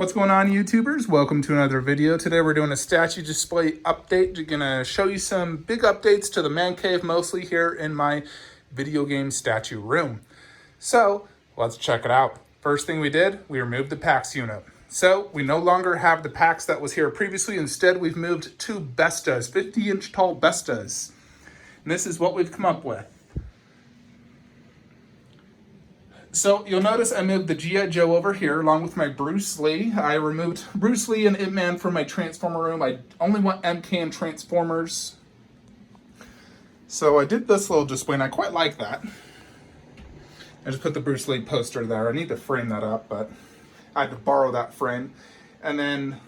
What's going on, YouTubers? Welcome to another video. Today we're doing a statue display update. We're gonna show you some big updates to the man cave, mostly here in my video game statue room. So let's check it out. First thing we did, we removed the PAX unit. So we no longer have the PAX that was here previously. Instead, we've moved two Bestas, 50-inch tall Bestas. And this is what we've come up with. So you'll notice I moved the G.I. Joe over here along with my Bruce Lee. I removed Bruce Lee and Ip Man from my Transformer room. I only want MK and Transformers. So I did this little display and I quite like that. I just put the Bruce Lee poster there. I need to frame that up, but I had to borrow that frame. And then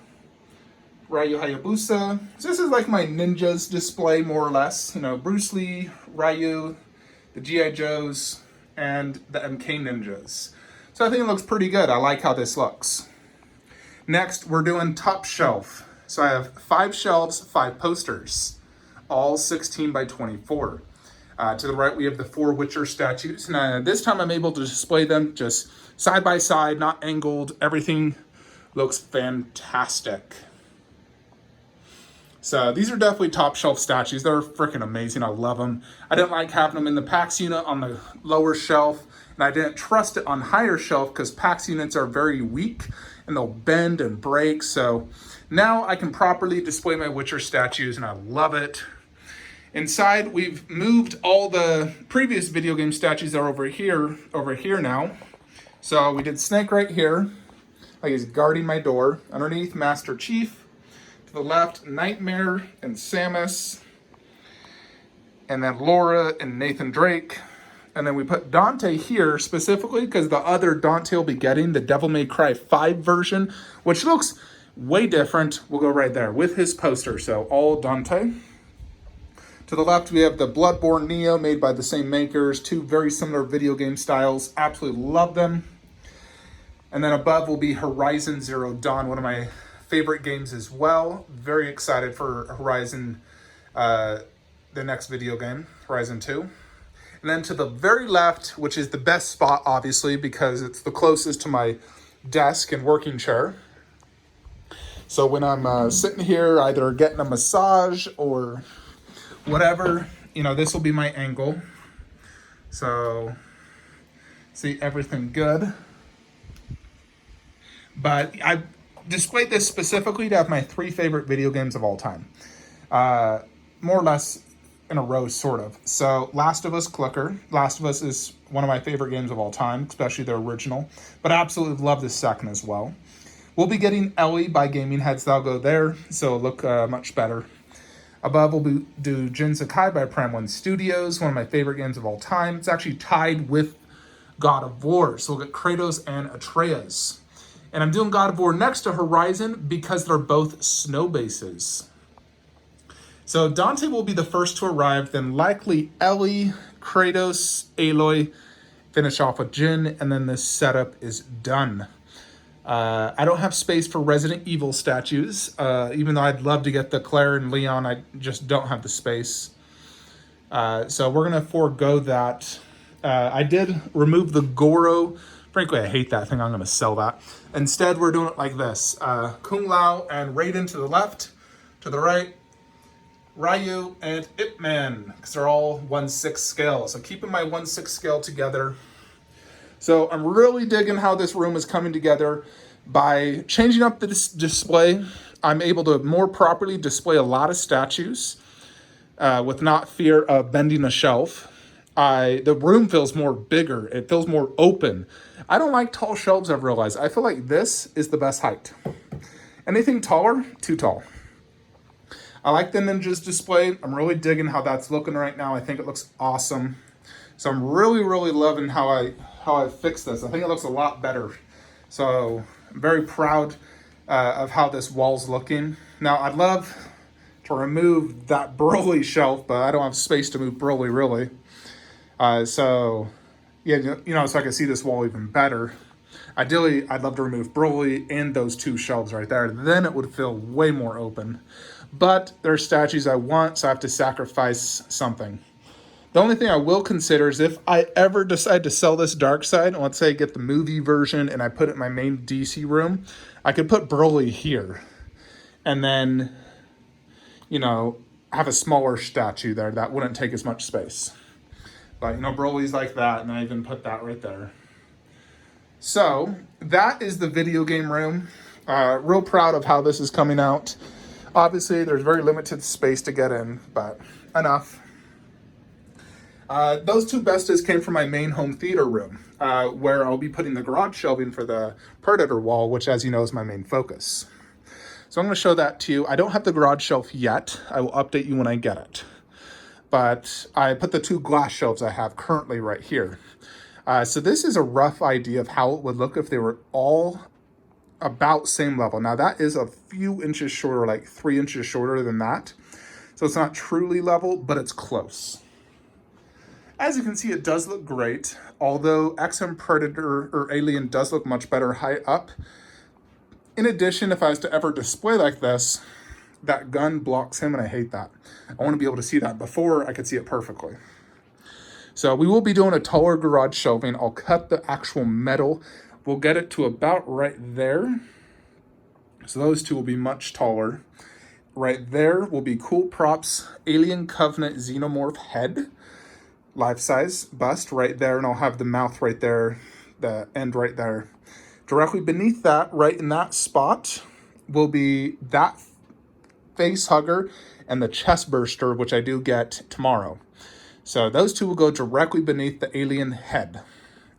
Ryu Hayabusa. So this is like my ninjas display, more or less. You know, Bruce Lee, Ryu, the G.I. Joes, and the MK Ninjas. So I think it looks pretty good. I like how this looks. Next, we're doing top shelf. So I have 5 shelves, 5 posters, all 16 by 24. To the right, we have the 4 Witcher statues. And this time I'm able to display them just side by side, not angled. Everything looks fantastic. So these are definitely top shelf statues. They're freaking amazing. I love them. I didn't like having them in the PAX unit on the lower shelf, and I didn't trust it on higher shelf because PAX units are very weak and they'll bend and break. So now I can properly display my Witcher statues and I love it. Inside, we've moved all the previous video game statues that are over here now. So we did Snake right here, like he's guarding my door. Underneath, Master Chief. To the left, Nightmare and Samus, and then Laura and Nathan Drake. And then we put Dante here specifically because the other Dante will be getting the Devil May Cry 5 version, which looks way different. We'll go right there with his poster. So all Dante. To the left, we have the Bloodborne Neo, made by the same makers. 2 very similar video game styles. Absolutely love them. And then above will be Horizon Zero Dawn, one of my favorite games as well. Very excited for Horizon, the next video game, Horizon 2. And then to the very left, which is the best spot, obviously, because it's the closest to my desk and working chair. So when I'm sitting here, either getting a massage or whatever, you know, this will be my angle. So, see everything good. But I displayed this specifically to have my 3 favorite video games of all time. More or less in a row, sort of. So, Last of Us Clicker. Last of Us is one of my favorite games of all time, especially the original. But I absolutely love the second as well. We'll be getting Ellie by Gaming Heads. That'll go there, so it'll look much better. Above, we'll do Jin Sakai by Prime 1 Studios, one of my favorite games of all time. It's actually tied with God of War, so we'll get Kratos and Atreus. And I'm doing God of War next to Horizon because they're both snow bases. So Dante will be the first to arrive, then likely Ellie, Kratos, Aloy, finish off with Jin, and then this setup is done. I don't have space for Resident Evil statues, even though I'd love to get the Claire and Leon, I just don't have the space. So we're going to forego that. I did remove the Goro. Frankly, I hate that thing. I'm going to sell that. Instead, we're doing it like this. Kung Lao and Raiden to the left. To the right, Ryu and Ip Man, because they're all 1/6 scale. So keeping my 1/6 scale together. So I'm really digging how this room is coming together. By changing up the display, I'm able to more properly display a lot of statues with not fear of bending a shelf. The room feels more bigger. It feels more open. I don't like tall shelves, I've realized. I feel like this is the best height. Anything taller, too tall. I like the Ninjas display. I'm really digging how that's looking right now. I think it looks awesome. So I'm really, really loving how I fixed this. I think it looks a lot better. So I'm very proud of how this wall's looking. Now, I'd love to remove that Broly shelf, but I don't have space to move Broly, really. So, yeah, you know, so I can see this wall even better. Ideally, I'd love to remove Broly and those 2 shelves right there. Then it would feel way more open. But there are statues I want, so I have to sacrifice something. The only thing I will consider is if I ever decide to sell this dark side, let's say I get the movie version and I put it in my main DC room, I could put Broly here. And then, you know, have a smaller statue there that wouldn't take as much space. But, you know, Broly's like that, and I even put that right there. So, that is the video game room. Real proud of how this is coming out. Obviously, there's very limited space to get in, but enough. Those two bestas came from my main home theater room, where I'll be putting the garage shelving for the Predator wall, which, as you know, is my main focus. So I'm going to show that to you. I don't have the garage shelf yet. I will update you when I get it. But I put the two glass shelves I have currently right here. So this is a rough idea of how it would look if they were all about same level. Now that is a few inches shorter, like 3 inches shorter than that. So it's not truly level, but it's close. As you can see, it does look great. Although XM Predator or Alien does look much better high up. In addition, if I was to ever display like this, that gun blocks him, and I hate that. I want to be able to see that before I could see it perfectly. So we will be doing a taller garage shelving. I'll cut the actual metal. We'll get it to about right there. So those two will be much taller. Right there will be Cool Props Alien Covenant Xenomorph head. Life-size bust right there, and I'll have the mouth right there, the end right there. Directly beneath that, right in that spot, will be that face hugger and the chest burster, which I do get tomorrow. So those two will go directly beneath the alien head.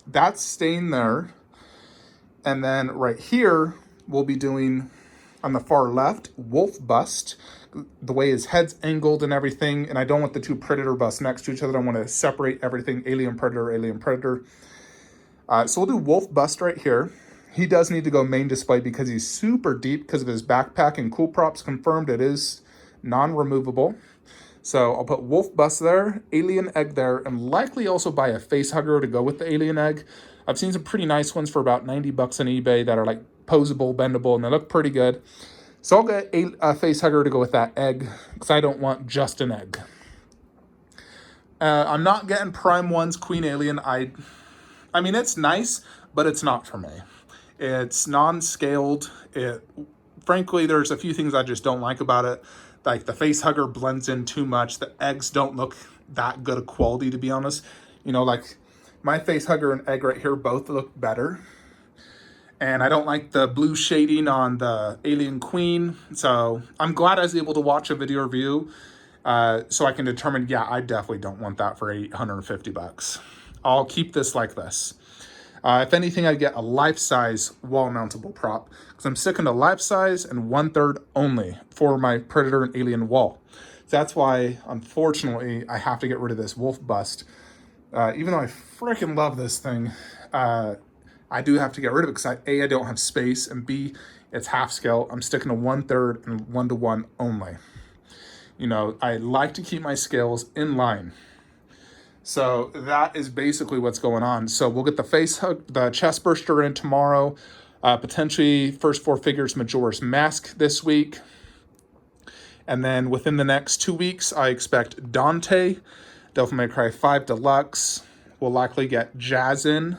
That's staying there. And then right here, we'll be doing, on the far left, Wolf bust, the way his head's angled and everything. And I don't want the two Predator busts next to each other. I want to separate everything, Alien Predator, Alien Predator. So we'll do Wolf bust right here. He does need to go main display because he's super deep because of his backpack, and Cool Props confirmed it is non-removable. So I'll put Wolf bust there, alien egg there, and likely also buy a face hugger to go with the alien egg. I've seen some pretty nice ones for about 90 bucks on eBay that are like posable, bendable, and they look pretty good. So I'll get a face hugger to go with that egg because I don't want just an egg. I'm not getting Prime 1's Queen Alien. I mean, it's nice, but it's not for me. It's non-scaled. Frankly, there's a few things I just don't like about it. Like the face hugger blends in too much. The eggs don't look that good of quality, to be honest. You know, like my face hugger and egg right here both look better. And I don't like the blue shading on the Alien Queen. So I'm glad I was able to watch a video review so I can determine, yeah, I definitely don't want that for 850 bucks. I'll keep this like this. If anything, I'd get a life-size wall-mountable prop because I'm sticking to life-size and 1/3 only for my Predator and Alien wall. So that's why, unfortunately, I have to get rid of this Wolf bust. Even though I freaking love this thing, I do have to get rid of it because A, I don't have space, and B, it's half scale. I'm sticking to 1/3 and 1:1 only. You know, I like to keep my scales in line. So that is basically what's going on. So we'll get the face hug, the chest burster in tomorrow. Potentially first four figures Majora's Mask this week. And then within the next 2 weeks, I expect Dante, Devil May Cry 5 Deluxe. We'll likely get Jazz in.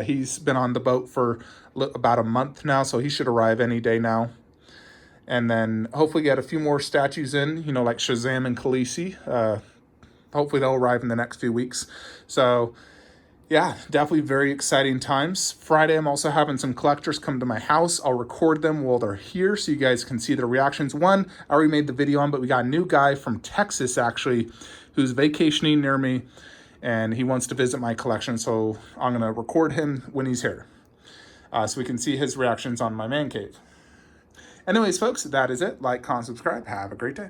He's been on the boat for about a month now, so he should arrive any day now. And then hopefully get a few more statues in, you know, like Shazam and Khaleesi. Hopefully they'll arrive in the next few weeks. So yeah, definitely very exciting times. Friday, I'm also having some collectors come to my house. I'll record them while they're here so you guys can see their reactions. One, I already made the video on, but we got a new guy from Texas, actually, who's vacationing near me, and he wants to visit my collection, so I'm going to record him when he's here so we can see his reactions on my man cave. Anyways, folks, that is it. Like, comment, subscribe. Have a great day.